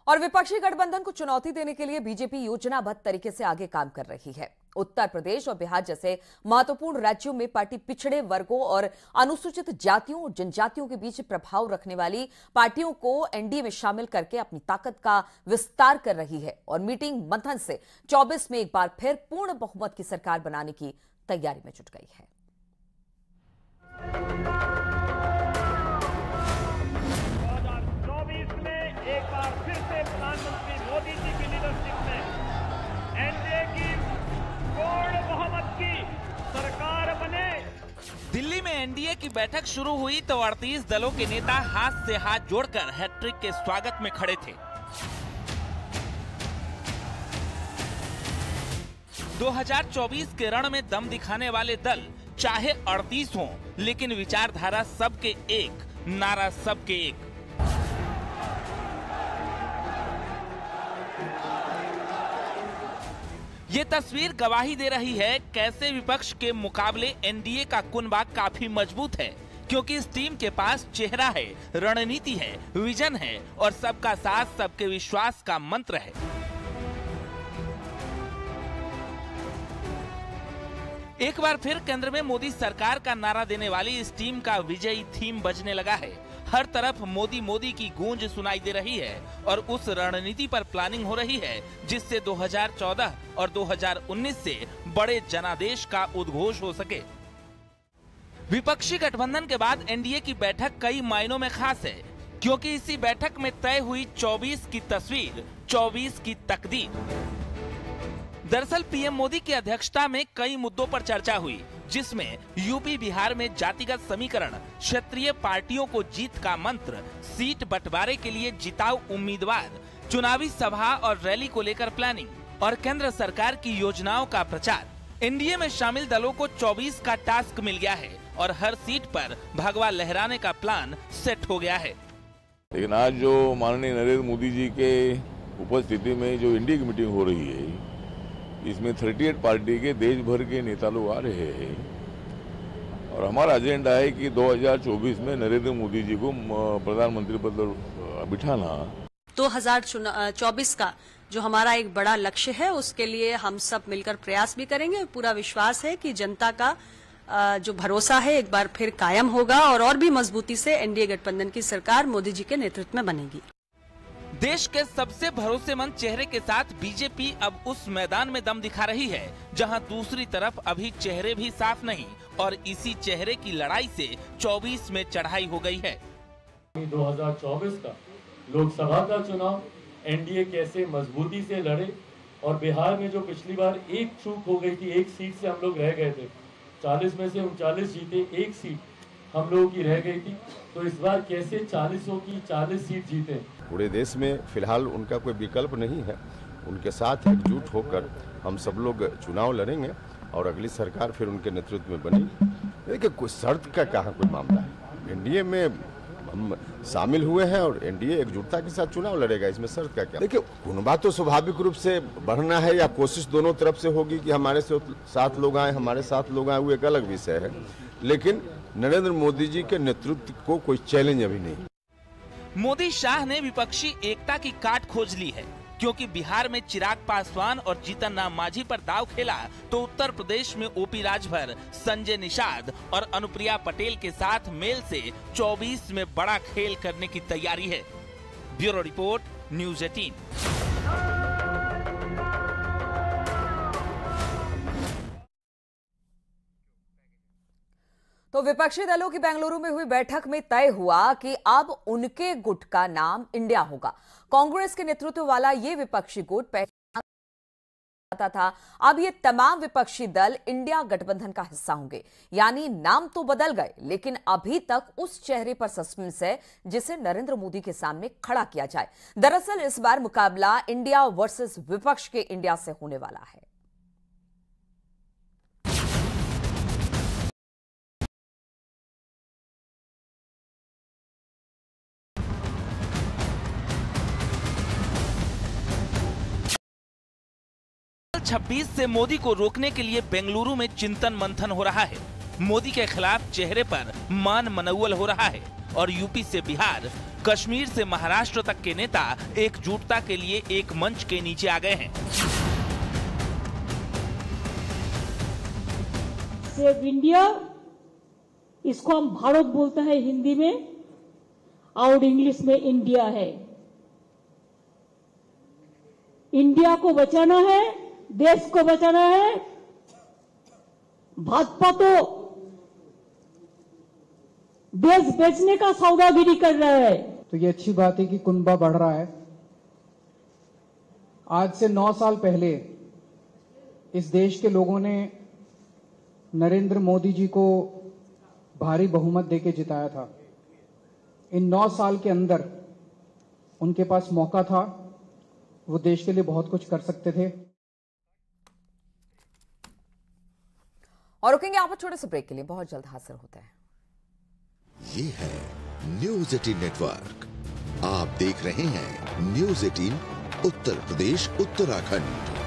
और विपक्षी गठबंधन को चुनौती देने के लिए बीजेपी योजनाबद्ध तरीके से आगे काम कर रही है। उत्तर प्रदेश और बिहार जैसे महत्वपूर्ण राज्यों में पार्टी पिछड़े वर्गों और अनुसूचित जातियों और जनजातियों के बीच प्रभाव रखने वाली पार्टियों को एनडीए में शामिल करके अपनी ताकत का विस्तार कर रही है और मीटिंग मंथन से 24 में एक बार फिर पूर्ण बहुमत की सरकार बनाने की तैयारी में जुट गई है। एक बार फिर से प्रधानमंत्री मोदी जी की लीडरशिप में एनडीए की पूर्ण बहुमत की सरकार बने। दिल्ली में एनडीए की बैठक शुरू हुई तो 38 दलों के नेता हाथ से हाथ जोड़कर हैट्रिक के स्वागत में खड़े थे। 2024 के रण में दम दिखाने वाले दल चाहे 38 हों, लेकिन विचारधारा सबके एक, नारा सबके एक। ये तस्वीर गवाही दे रही है कैसे विपक्ष के मुकाबले एनडीए का कुनबा काफी मजबूत है, क्योंकि इस टीम के पास चेहरा है, रणनीति है, विजन है और सबका साथ सबके विश्वास का मंत्र है। एक बार फिर केंद्र में मोदी सरकार का नारा देने वाली इस टीम का विजयी थीम बजने लगा है। हर तरफ मोदी मोदी की गूंज सुनाई दे रही है और उस रणनीति पर प्लानिंग हो रही है जिससे 2014 और 2019 से बड़े जनादेश का उद्घोष हो सके। विपक्षी गठबंधन के बाद एनडीए की बैठक कई मायनों में खास है, क्योंकि इसी बैठक में तय हुई 24 की तस्वीर, 24 की तकदीर। दरअसल पीएम मोदी की अध्यक्षता में कई मुद्दों पर चर्चा हुई, जिसमें यूपी बिहार में जातिगत समीकरण, क्षेत्रीय पार्टियों को जीत का मंत्र, सीट बंटवारे के लिए जिताऊ उम्मीदवार, चुनावी सभा और रैली को लेकर प्लानिंग और केंद्र सरकार की योजनाओं का प्रचार। एनडीए में शामिल दलों को 24 का टास्क मिल गया है और हर सीट पर भगवा लहराने का प्लान सेट हो गया है। लेकिन आज जो माननीय नरेंद्र मोदी जी के उपस्थिति में जो एनडीए की मीटिंग हो रही है, इसमें 38 पार्टी के देश भर के नेता लोग आ रहे हैं और हमारा एजेंडा है कि 2024 में नरेंद्र मोदी जी को प्रधानमंत्री पद पर बिठाना। 2024 का जो हमारा एक बड़ा लक्ष्य है, उसके लिए हम सब मिलकर प्रयास भी करेंगे। पूरा विश्वास है कि जनता का जो भरोसा है एक बार फिर कायम होगा और भी मजबूती से एनडीए गठबंधन की सरकार मोदी जी के नेतृत्व में बनेगी। देश के सबसे भरोसेमंद चेहरे के साथ बीजेपी अब उस मैदान में दम दिखा रही है जहां दूसरी तरफ अभी चेहरे भी साफ नहीं और इसी चेहरे की लड़ाई से 24 में चढ़ाई हो गई है। 2024 का लोकसभा का चुनाव एनडीए कैसे मजबूती से लड़े और बिहार में जो पिछली बार एक चूक हो गई थी, एक सीट से हम लोग रह गए थे, 40 में से 39 जीते, एक सीट हम लोगों की रह गई थी, तो इस बार कैसे 40 की 40 सीट जीते। पूरे देश में फिलहाल उनका कोई विकल्प नहीं है, उनके साथ एकजुट होकर हम सब लोग चुनाव लड़ेंगे और अगली सरकार फिर उनके नेतृत्व में बनेगी। देखिए कोई शर्त का कहाँ कोई मामला है, एनडीए में हम शामिल हुए हैं और एनडीए एकजुटता के साथ चुनाव लड़ेगा, इसमें शर्त का क्या। देखिए कुनबा तो स्वाभाविक रूप से बढ़ना है या कोशिश दोनों तरफ से होगी कि हमारे साथ लोग आए, हमारे साथ लोग आए, वो एक अलग विषय है, लेकिन नरेंद्र मोदी जी के नेतृत्व को कोई चैलेंज अभी नहीं। मोदी शाह ने विपक्षी एकता की काट खोज ली है, क्योंकि बिहार में चिराग पासवान और जीतन राम मांझी पर दांव खेला तो उत्तर प्रदेश में ओपी राजभर, संजय निषाद और अनुप्रिया पटेल के साथ मेल से 24 में बड़ा खेल करने की तैयारी है। Bureau report, news 18। तो विपक्षी दलों की बेंगलुरु में हुई बैठक में तय हुआ कि अब उनके गुट का नाम इंडिया होगा। कांग्रेस के नेतृत्व वाला ये विपक्षी गुट पहले था, अब ये तमाम विपक्षी दल इंडिया गठबंधन का हिस्सा होंगे। यानी नाम तो बदल गए, लेकिन अभी तक उस चेहरे पर सस्पेंस है जिसे नरेंद्र मोदी के सामने खड़ा किया जाए। दरअसल इस बार मुकाबला इंडिया वर्सेस विपक्ष के इंडिया से होने वाला है। कल 26 से मोदी को रोकने के लिए बेंगलुरु में चिंतन मंथन हो रहा है। मोदी के खिलाफ चेहरे पर मान मनौवल हो रहा है और यूपी से बिहार, कश्मीर से महाराष्ट्र तक के नेता एकजुटता के लिए एक मंच के नीचे आ गए हैं। सेव इंडिया, इसको हम भारत बोलते हैं हिंदी में और इंग्लिश में इंडिया है। इंडिया को बचाना है, देश को बचाना है। भाजपा तो देश बेचने का सौदागिरी कर रहा है। तो ये अच्छी बात है कि कुनबा बढ़ रहा है। आज से 9 साल पहले इस देश के लोगों ने नरेंद्र मोदी जी को भारी बहुमत देके जिताया था। इन 9 साल के अंदर उनके पास मौका था, वो देश के लिए बहुत कुछ कर सकते थे। और रुकेंगे आप छोटे से ब्रेक के लिए, बहुत जल्द हाजिर होते हैं। ये है न्यूज़ 18 नेटवर्क। आप देख रहे हैं न्यूज़ 18 उत्तर प्रदेश उत्तराखंड।